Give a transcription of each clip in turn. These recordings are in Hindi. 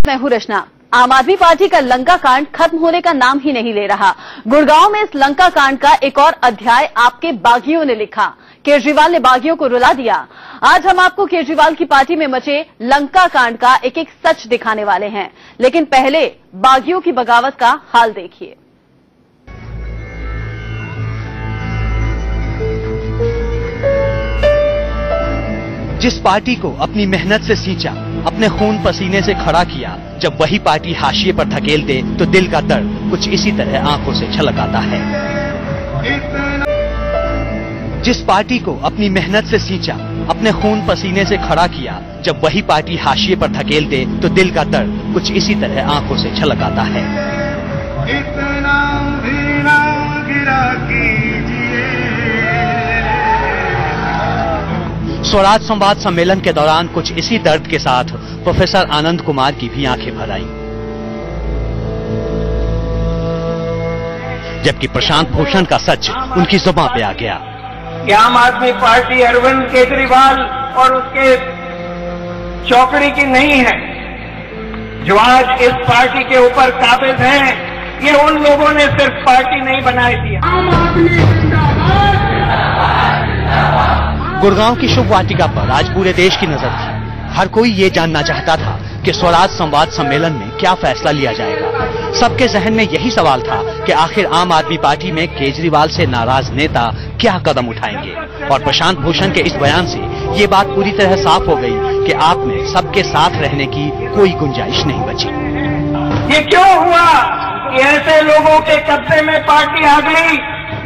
मैं हूं रचना। आम आदमी पार्टी का लंका कांड खत्म होने का नाम ही नहीं ले रहा। गुड़गांव में इस लंका कांड का एक और अध्याय आपके बागियों ने लिखा। केजरीवाल ने बागियों को रुला दिया। आज हम आपको केजरीवाल की पार्टी में मचे लंका कांड का एक एक सच दिखाने वाले हैं, लेकिन पहले बागियों की बगावत का हाल देखिए। जिस पार्टी को अपनी मेहनत से सींचा, अपने खून पसीने से खड़ा किया, जब वही पार्टी हाशिए पर धकेल दे तो दिल का दर्द कुछ इसी तरह आंखों से छलक आता है। जिस पार्टी को अपनी मेहनत से सींचा, अपने खून पसीने से खड़ा किया, जब वही पार्टी हाशिए पर धकेल दे तो दिल का दर्द कुछ इसी तरह आंखों से छलक आता है। इतना भी ना गिरा स्वराज संवाद सम्मेलन के दौरान कुछ इसी दर्द के साथ प्रोफेसर आनंद कुमार की भी आंखें भर आईं, जबकि प्रशांत भूषण का सच उनकी जुबान पे आ गया कि आम आदमी पार्टी अरविंद केजरीवाल और उसके चौकड़ी की नहीं है। जो आज इस पार्टी के ऊपर काबिज हैं, ये उन लोगों ने सिर्फ पार्टी नहीं बनाई थी। गुड़गांव की शुभ वाटिका पर आज पूरे देश की नजर थी। हर कोई ये जानना चाहता था कि स्वराज संवाद सम्मेलन में क्या फैसला लिया जाएगा। सबके जहन में यही सवाल था कि आखिर आम आदमी पार्टी में केजरीवाल से नाराज नेता क्या कदम उठाएंगे। और प्रशांत भूषण के इस बयान से ये बात पूरी तरह साफ हो गई कि आप में सबके साथ रहने की कोई गुंजाइश नहीं बची। ये क्यों हुआ कि ऐसे लोगों के कब्जे में पार्टी आ गई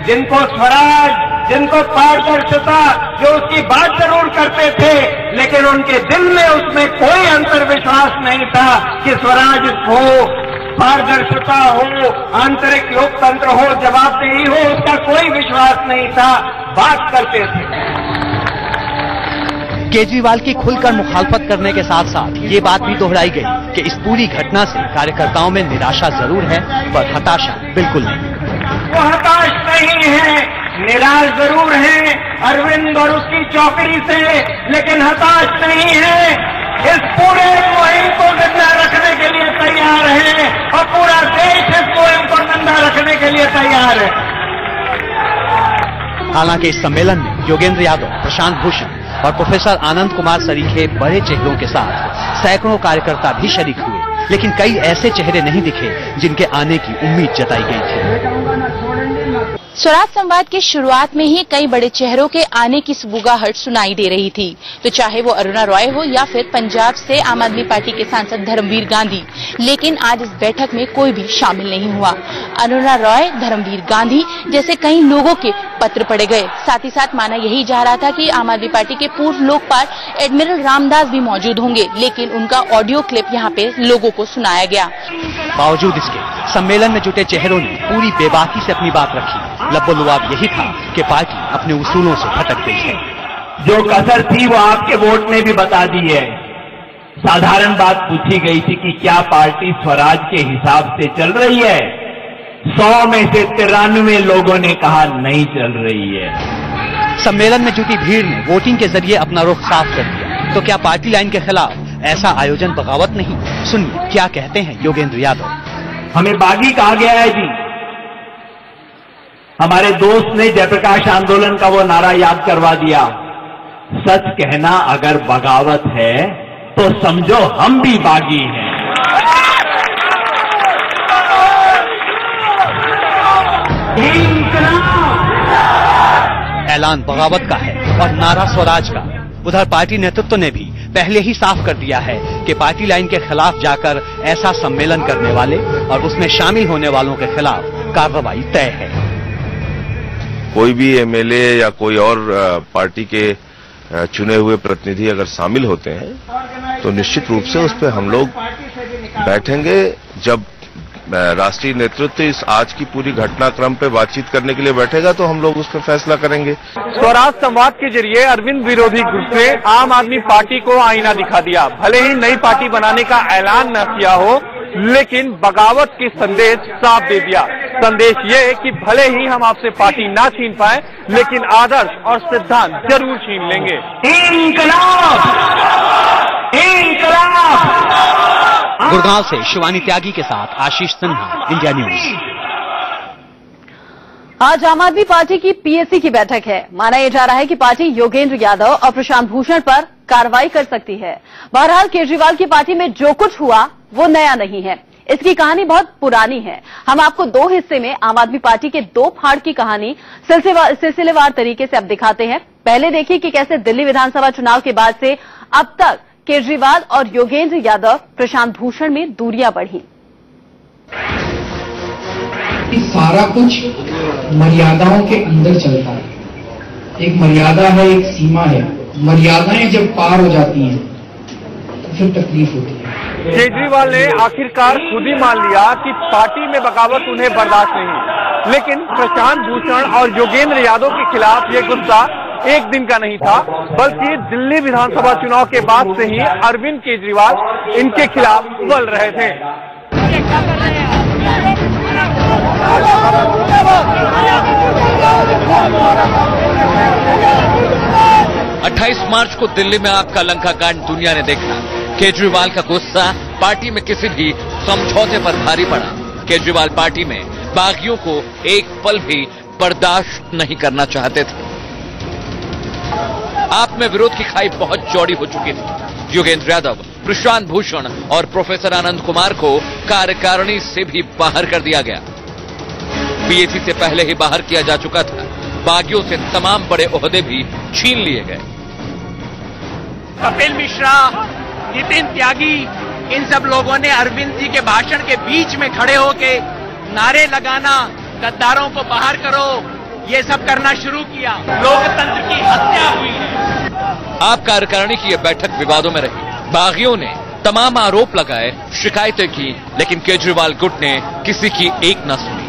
जिनको स्वराज, जिनको पारदर्शिता, जो उसकी बात जरूर करते थे, लेकिन उनके दिल में उसमें कोई अंतर्विश्वास नहीं था कि स्वराज हो, पारदर्शिता हो, आंतरिक लोकतंत्र हो, जवाबदेही हो, उसका कोई विश्वास नहीं था। बात करते थे। केजरीवाल की खुलकर मुखालफत करने के साथ साथ ये बात भी दोहराई गई कि इस पूरी घटना से कार्यकर्ताओं में निराशा जरूर है, पर हताशा बिल्कुल नहीं। वो हताश नहीं है, निराश जरूर है अरविंद और उसकी चौकड़ी से, लेकिन हताश नहीं है। इस पूरे मुहिम को जिंदा रखने के लिए तैयार है और पूरा देश इस मुहिम को जिंदा रखने के लिए तैयार है। हालांकि इस सम्मेलन में योगेंद्र यादव, प्रशांत भूषण और प्रोफेसर आनंद कुमार सरीखे बड़े चेहरों के साथ सैकड़ों कार्यकर्ता भी शरीक हुए, लेकिन कई ऐसे चेहरे नहीं दिखे जिनके आने की उम्मीद जताई गई थी। स्वराज संवाद की शुरुआत में ही कई बड़े चेहरों के आने की सुबुगाहट सुनाई दे रही थी, तो चाहे वो अरुणा रॉय हो या फिर पंजाब से आम आदमी पार्टी के सांसद धर्मवीर गांधी। लेकिन आज इस बैठक में कोई भी शामिल नहीं हुआ। अरुणा रॉय, धर्मवीर गांधी जैसे कई लोगों के पत्र पड़े गए। साथ ही साथ माना यही जा रहा था कि आम आदमी पार्टी के पूर्व लोकपाल एडमिरल रामदास भी मौजूद होंगे, लेकिन उनका ऑडियो क्लिप यहाँ पे लोगों को सुनाया गया। बावजूद इसके सम्मेलन में जुटे चेहरों ने पूरी बेबाकी से अपनी बात रखी। लब्बो-लुआब यही था कि पार्टी अपने उसूलों से भटक गई है। जो कसर थी वो आपके वोट ने भी बता दी है। साधारण बात पूछी गई थी कि क्या पार्टी स्वराज के हिसाब से चल रही है। 100 में से 93 लोगों ने कहा नहीं चल रही है। सम्मेलन में जुटी भीड़ ने वोटिंग के जरिए अपना रुख साफ कर दिया। तो क्या पार्टी लाइन के खिलाफ ऐसा आयोजन बगावत नहीं? सुनिए क्या कहते हैं योगेंद्र यादव। हमें बागी कहा गया है जी। हमारे दोस्त ने जयप्रकाश आंदोलन का वो नारा याद करवा दिया, सच कहना अगर बगावत है तो समझो हम भी बागी हैं। ऐलान बगावत का है और नारा स्वराज का। उधर पार्टी नेतृत्व ने भी पहले ही साफ कर दिया है कि पार्टी लाइन के खिलाफ जाकर ऐसा सम्मेलन करने वाले और उसमें शामिल होने वालों के खिलाफ कार्रवाई तय है। कोई भी एमएलए या कोई और पार्टी के चुने हुए प्रतिनिधि अगर शामिल होते हैं तो निश्चित रूप से उस पर हम लोग बैठेंगे। जब राष्ट्रीय नेतृत्व इस आज की पूरी घटनाक्रम पे बातचीत करने के लिए बैठेगा तो हम लोग उस पर फैसला करेंगे। स्वराज संवाद के जरिए अरविंद विरोधी ग्रुप ने आम आदमी पार्टी को आईना दिखा दिया। भले ही नई पार्टी बनाने का ऐलान न किया हो, लेकिन बगावत की संदेश साफ दे दिया। संदेश ये है कि भले ही हम आपसे पार्टी ना छीन पाए, लेकिन आदर्श और सिद्धांत जरूर छीन लेंगे। इंकलाब इंकलाब। गुड़गांव से शिवानी त्यागी के साथ आशीष सिन्हा, इंडिया न्यूज। आज आम आदमी पार्टी की पीएसी की बैठक है। माना यह जा रहा है कि पार्टी योगेंद्र यादव और प्रशांत भूषण पर कार्रवाई कर सकती है। बहरहाल केजरीवाल की पार्टी में जो कुछ हुआ वो नया नहीं है, इसकी कहानी बहुत पुरानी है। हम आपको दो हिस्से में आम आदमी पार्टी के दो फाड़ की कहानी सिलसिलेवार तरीके से अब दिखाते हैं। पहले देखिए कि कैसे दिल्ली विधानसभा चुनाव के बाद से अब तक केजरीवाल और योगेंद्र यादव, प्रशांत भूषण में दूरियां बढ़ी। सारा कुछ मर्यादाओं के अंदर चलता है। एक मर्यादा है, एक सीमा है। मर्यादाएं जब पार हो जाती हैं तो फिर तकलीफ होती है। केजरीवाल ने आखिरकार खुद ही मान लिया कि पार्टी में बगावत उन्हें बर्दाश्त नहीं, लेकिन प्रशांत भूषण और योगेंद्र यादव के खिलाफ ये गुस्सा एक दिन का नहीं था, बल्कि दिल्ली विधानसभा चुनाव के बाद से ही अरविंद केजरीवाल इनके खिलाफ उबल रहे थे। 28 मार्च को दिल्ली में आपका लंका कांड दुनिया ने देखा। केजरीवाल का गुस्सा पार्टी में किसी भी समझौते पर भारी पड़ा। केजरीवाल पार्टी में बागियों को एक पल भी बर्दाश्त नहीं करना चाहते थे। आप में विरोध की खाई बहुत चौड़ी हो चुकी थी। योगेंद्र यादव, प्रशांत भूषण और प्रोफेसर आनंद कुमार को कार्यकारिणी से भी बाहर कर दिया गया। पीएसी से पहले ही बाहर किया जा चुका था। बागियों से तमाम बड़े ओहदे भी छीन लिए गए। कपिल मिश्रा, नितिन त्यागी, इन सब लोगों ने अरविंद जी के भाषण के बीच में खड़े होके नारे लगाना, गद्दारों को बाहर करो, ये सब करना शुरू किया। लोकतंत्र की हत्या हुई है। आप कार्यकारिणी की यह बैठक विवादों में रही। बागियों ने तमाम आरोप लगाए, शिकायतें की, लेकिन केजरीवाल गुट ने किसी की एक न सुनी।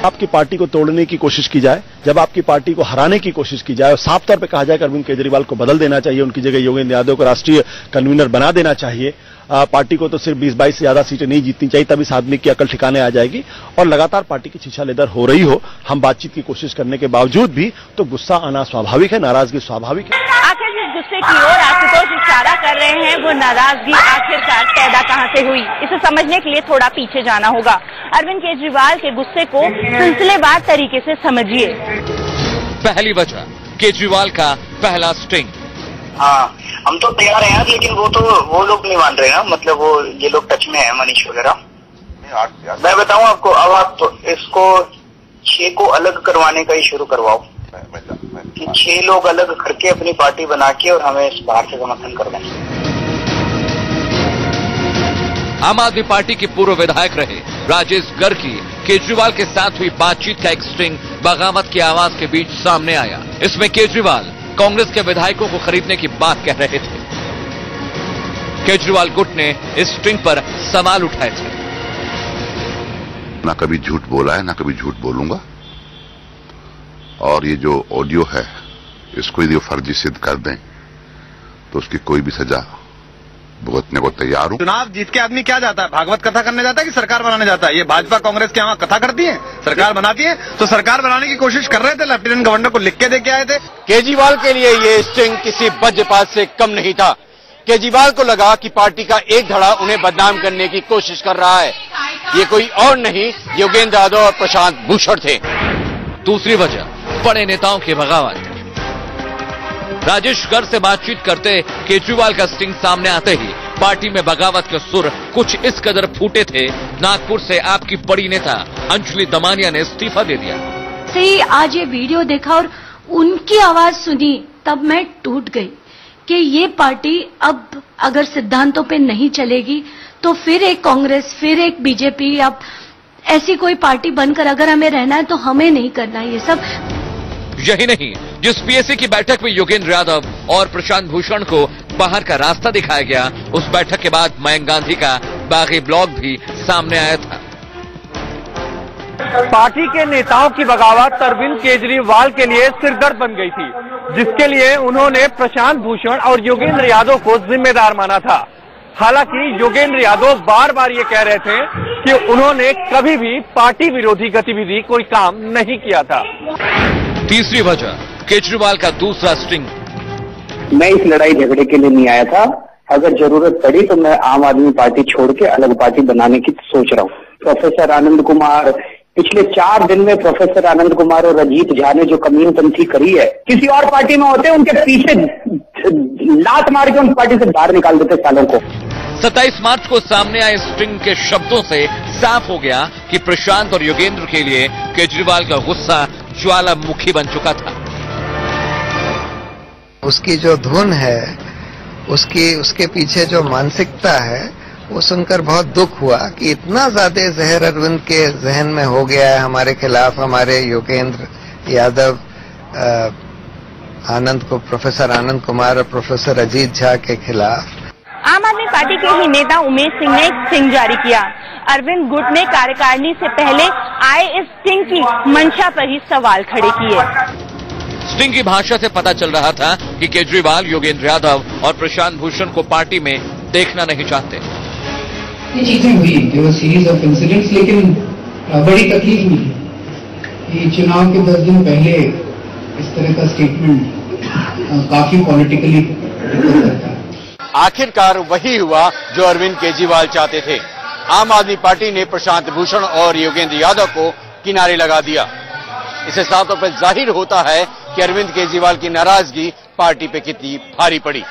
आपकी पार्टी को तोड़ने की कोशिश की जाए, जब आपकी पार्टी को हराने की कोशिश की जाए और साफ तौर पे कहा जाए कि अरविंद केजरीवाल को बदल देना चाहिए, उनकी जगह योगेंद्र यादव को राष्ट्रीय कन्वीनर बना देना चाहिए, पार्टी को तो सिर्फ 20-22 से ज्यादा सीटें नहीं जीतनी चाहिए, तब इस आदमी की अकल ठिकाने आ जाएगी। और लगातार पार्टी की छीछा लेदर हो रही हो, हम बातचीत की कोशिश करने के बावजूद भी, तो गुस्सा आना स्वाभाविक है, नाराजगी स्वाभाविक है। आखिर जिस गुस्से की ओर आशुतोष इशारा कर रहे हैं, वो नाराजगी आखिरकार पैदा कहां से हुई, इसे समझने के लिए थोड़ा पीछे जाना होगा। अरविंद केजरीवाल के गुस्से को सिलसिलेवार तरीके से समझिए। पहली वजह, केजरीवाल का पहला स्टिंग। हाँ, हम तो तैयार हैं, लेकिन वो लोग नहीं मान रहे हैं। मतलब वो ये लोग टच में है, मनीष वगैरह। मैं बताऊं आपको, अब आप तो इसको 6 को अलग करवाने का ही शुरू करवाओ कि 6 लोग अलग करके अपनी पार्टी बना के और हमें इस बाहर से समर्थन कर दें। आम आदमी पार्टी के पूर्व विधायक रहे राजेश गर्ग की केजरीवाल के साथ हुई बातचीत का एक स्ट्रिंग बगावत की आवाज के बीच सामने आया। इसमें केजरीवाल कांग्रेस के विधायकों को खरीदने की बात कह रहे थे। केजरीवाल गुट ने इस स्ट्रिंग पर सवाल उठाए थे। ना कभी झूठ बोला है, ना कभी झूठ बोलूंगा, और ये जो ऑडियो है, इसको यदि फर्जी सिद्ध कर दें तो उसकी कोई भी सजा भुगतने को तैयार हूं। चुनाव जीत के आदमी क्या जाता है, भागवत कथा करने जाता है कि सरकार बनाने जाता है? ये भाजपा कांग्रेस के यहाँ कथा करती है, सरकार बनाती है। तो सरकार बनाने की कोशिश कर रहे थे, लेफ्टिनेंट गवर्नर को लिख के दे के आए थे। केजरीवाल के लिए ये स्टिंग किसी वज्रपात से कम नहीं था। केजरीवाल को लगा कि पार्टी का एक धड़ा उन्हें बदनाम करने की कोशिश कर रहा है। ये कोई और नहीं, योगेंद्र यादव और प्रशांत भूषण थे। दूसरी वजह, बड़े नेताओं की बगावत। राजेश गर्ग से बातचीत करते केजरीवाल का स्टिंग सामने आते ही पार्टी में बगावत के सुर कुछ इस कदर फूटे थे, नागपुर से आपकी बड़ी नेता अंजलि दमानिया ने इस्तीफा दे दिया। से आज ये वीडियो देखा और उनकी आवाज सुनी, तब मैं टूट गई कि ये पार्टी अब अगर सिद्धांतों पे नहीं चलेगी तो फिर एक कांग्रेस, फिर एक बीजेपी, अब ऐसी कोई पार्टी बनकर अगर हमें रहना है तो हमें नहीं करना ये सब। यही नहीं, जिस पीएसी की बैठक में योगेंद्र यादव और प्रशांत भूषण को बाहर का रास्ता दिखाया गया, उस बैठक के बाद मयंक गांधी का बागी ब्लॉग भी सामने आया था। पार्टी के नेताओं की बगावत अरविंद केजरीवाल के लिए सिरदर्द बन गई थी, जिसके लिए उन्होंने प्रशांत भूषण और योगेंद्र यादव को जिम्मेदार माना था। हालांकि योगेंद्र यादव बार बार ये कह रहे थे कि उन्होंने कभी भी पार्टी विरोधी गतिविधि कोई काम नहीं किया था। तीसरी वजह, केजरीवाल का दूसरा स्ट्रिंग। मैं इस लड़ाई झगड़े के लिए नहीं आया था, अगर जरूरत पड़ी तो मैं आम आदमी पार्टी छोड़ के अलग पार्टी बनाने की सोच रहा हूँ। प्रोफेसर आनंद कुमार, पिछले 4 दिन में प्रोफेसर आनंद कुमार और अजीत झा ने जो कमीनपंथी करी है, किसी और पार्टी में होते उनके पीछे लात मार के उन पार्टी से बाहर निकाल देते सालों को। 27 मार्च को सामने आए स्टिंग के शब्दों से साफ हो गया कि प्रशांत और योगेंद्र के लिए केजरीवाल का गुस्सा ज्वालामुखी बन चुका था। उसकी जो धुन है, उसके पीछे जो मानसिकता है, वो सुनकर बहुत दुख हुआ कि इतना ज्यादा जहर अरविंद के जहन में हो गया है हमारे खिलाफ, हमारे योगेंद्र यादव, प्रोफेसर आनंद कुमार और प्रोफेसर अजीत झा के खिलाफ। आम आदमी पार्टी के ही नेता उमेश सिंह ने एक स्टिंग जारी किया। अरविंद गुट ने कार्यकारिणी से पहले आए इस स्टिंग की मंशा पर ही सवाल खड़े किए। स्टिंग की भाषा से पता चल रहा था कि केजरीवाल योगेंद्र यादव और प्रशांत भूषण को पार्टी में देखना नहीं चाहते। ये चीजें हुई, सीरीज ऑफ इंसिडेंट्स, लेकिन बड़ी तकलीफ हुई। ये चुनाव के 10 दिन पहले इस तरह का स्टेटमेंट काफी पॉलिटिकली करता है। आखिरकार वही हुआ जो अरविंद केजरीवाल चाहते थे। आम आदमी पार्टी ने प्रशांत भूषण और योगेंद्र यादव को किनारे लगा दिया। इससे साफ तौर पर जाहिर होता है कि अरविंद केजरीवाल की नाराजगी पार्टी पे कितनी भारी पड़ी।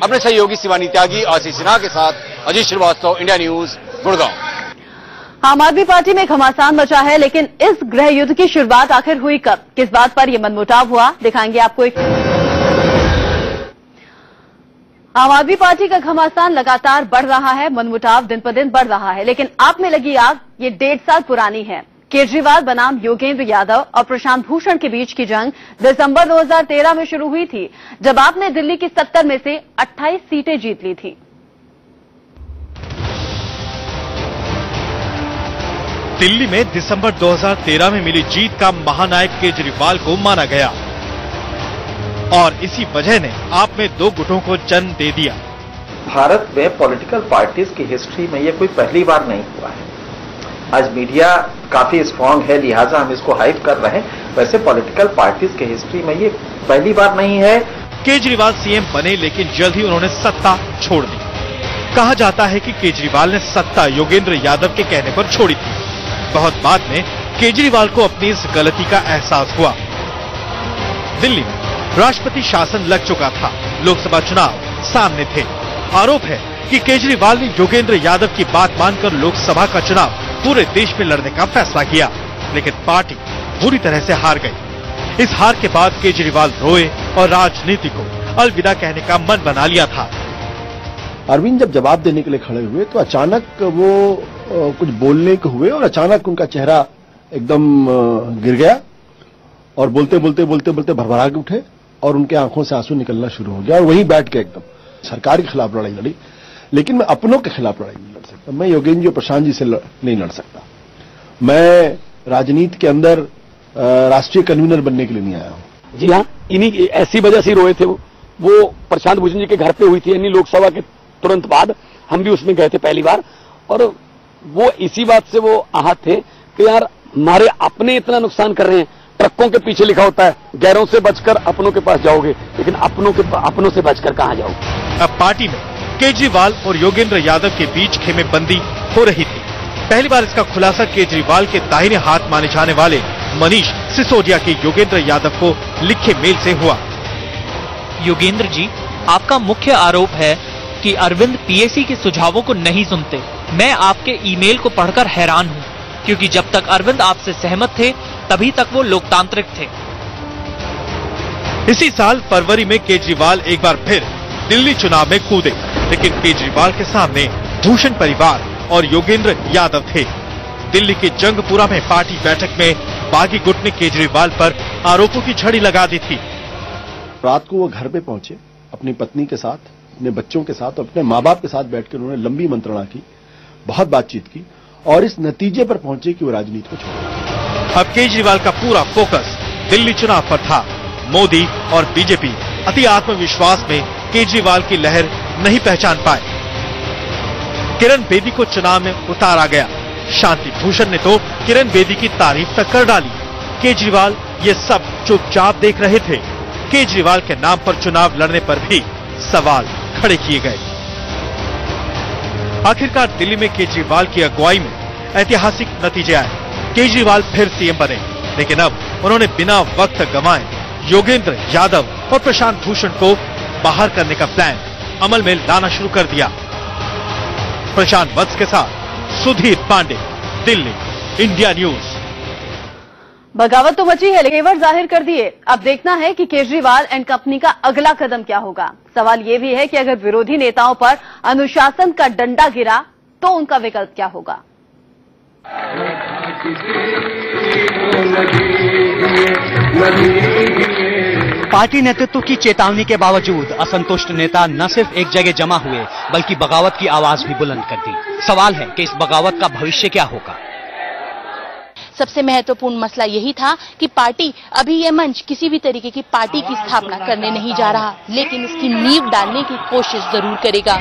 अपने सहयोगी शिवानी त्यागी, आशीष सिन्हा के साथ अजीत श्रीवास्तव, इंडिया न्यूज, गुड़गांव। आम आदमी पार्टी में घमासान मचा है, लेकिन इस गृह युद्ध की शुरुआत आखिर हुई कब, किस बात पर यह मनमुटाव हुआ, दिखाएंगे आपको एक। आम आदमी पार्टी का घमासान लगातार बढ़ रहा है, मनमुटाव दिन पर दिन बढ़ रहा है, लेकिन आप में लगी आग ये 1.5 साल पुरानी है। केजरीवाल बनाम योगेंद्र यादव और प्रशांत भूषण के बीच की जंग दिसंबर 2013 में शुरू हुई थी, जब आपने दिल्ली की 70 में से 28 सीटें जीत ली थी। दिल्ली में दिसंबर 2013 में मिली जीत का महानायक केजरीवाल को माना गया और इसी वजह ने आप में 2 गुटों को जन्म दे दिया। भारत में पॉलिटिकल पार्टीज की हिस्ट्री में ये कोई पहली बार नहीं हुआ है। आज मीडिया काफी स्ट्रांग है, लिहाजा हम इसको हाइप कर रहे हैं। वैसे पॉलिटिकल पार्टीज की हिस्ट्री में ये पहली बार नहीं है। केजरीवाल सीएम बने, लेकिन जल्द ही उन्होंने सत्ता छोड़ दी। कहा जाता है कि केजरीवाल ने सत्ता योगेंद्र यादव के कहने पर छोड़ी थी। बहुत बाद में केजरीवाल को अपनी इस गलती का एहसास हुआ। दिल्ली में राष्ट्रपति शासन लग चुका था, लोकसभा चुनाव सामने थे। आरोप है कि केजरीवाल ने योगेंद्र यादव की बात मानकर लोकसभा का चुनाव पूरे देश में लड़ने का फैसला किया, लेकिन पार्टी बुरी तरह से हार गई। इस हार के बाद केजरीवाल रोए और राजनीति को अलविदा कहने का मन बना लिया था। अरविंद जब जवाब देने के लिए खड़े हुए तो अचानक वो कुछ बोलने के हुए और अचानक उनका चेहरा एकदम गिर गया और बोलते भरभरा के उठे और उनके आंखों से आंसू निकलना शुरू हो गया और वहीं बैठ के एकदम सरकार के खिलाफ लड़ाई लड़ी, लेकिन मैं अपनों के खिलाफ लड़ाई नहीं लड़ सकता। मैं योगेंद्र जी और प्रशांत जी से नहीं लड़ सकता। मैं राजनीति के अंदर राष्ट्रीय कन्वीनर बनने के लिए नहीं आया हूं। जी हाँ, इन्हीं ऐसी वजह से रोए थे। वो प्रशांत भूषण जी के घर पे हुई थी, यानी लोकसभा के तुरंत बाद हम भी उसमें गए थे पहली बार, और वो इसी बात से वो आहत थे कि यार हमारे अपने इतना नुकसान कर रहे हैं। ट्रकों के पीछे लिखा होता है गैरों से बचकर अपनों के पास जाओगे, लेकिन अपनों से बचकर कहां जाओगे। अब पार्टी में केजरीवाल और योगेंद्र यादव के बीच खेमेबंदी हो रही थी। पहली बार इसका खुलासा केजरीवाल के दाहिने हाथ माने जाने वाले मनीष सिसोदिया के योगेंद्र यादव को लिखे मेल से हुआ। योगेंद्र जी, आपका मुख्य आरोप है कि अरविंद पीएसी के सुझावों को नहीं सुनते। मैं आपके ईमेल को पढ़कर हैरान हूं, क्योंकि जब तक अरविंद आपसे सहमत थे तभी तक वो लोकतांत्रिक थे। इसी साल फरवरी में केजरीवाल एक बार फिर दिल्ली चुनाव में कूदे, लेकिन केजरीवाल के सामने भूषण परिवार और योगेंद्र यादव थे। दिल्ली के जंगपुरा में पार्टी बैठक में बागी गुट ने केजरीवाल पर आरोपों की झड़ी लगा दी थी। रात को वो घर पे पहुंचे अपनी पत्नी के साथ, अपने बच्चों के साथ, अपने माँ बाप के साथ बैठकर उन्होंने लंबी मंत्रणा की, बहुत बातचीत की और इस नतीजे पर पहुंचे कि वो राजनीति को छोड़े। अब केजरीवाल का पूरा फोकस दिल्ली चुनाव पर था। मोदी और बीजेपी अति आत्मविश्वास में केजरीवाल की लहर नहीं पहचान पाए। किरण बेदी को चुनाव में उतारा गया। शांति भूषण ने तो किरण बेदी की तारीफ तक कर डाली। केजरीवाल ये सब चुपचाप देख रहे थे। केजरीवाल के नाम पर चुनाव लड़ने पर भी सवाल खड़े किए गए। आखिरकार दिल्ली में केजरीवाल की अगुवाई में ऐतिहासिक नतीजे आए। केजरीवाल फिर सीएम बने, लेकिन अब उन्होंने बिना वक्त गंवाए योगेंद्र यादव और प्रशांत भूषण को बाहर करने का प्लान अमल में लाना शुरू कर दिया। प्रशांत वत्स के साथ सुधीर पांडे, दिल्ली, इंडिया न्यूज। बगावत तो मची है, लेकिन तेवर जाहिर कर दिए। अब देखना है कि केजरीवाल एंड कंपनी का अगला कदम क्या होगा। सवाल यह भी है कि अगर विरोधी नेताओं पर अनुशासन का डंडा गिरा तो उनका विकल्प क्या होगा। पार्टी नेतृत्व की चेतावनी के बावजूद असंतुष्ट नेता न सिर्फ एक जगह जमा हुए बल्कि बगावत की आवाज भी बुलंद कर दी। सवाल है कि इस बगावत का भविष्य क्या होगा। सबसे महत्वपूर्ण मसला यही था कि पार्टी अभी ये मंच किसी भी तरीके की पार्टी की स्थापना करने नहीं जा रहा, लेकिन इसकी नींव डालने की कोशिश जरूर करेगा।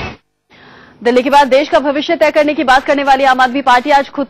दिल्ली के बाद देश का भविष्य तय करने की बात करने वाली आम आदमी पार्टी आज खुद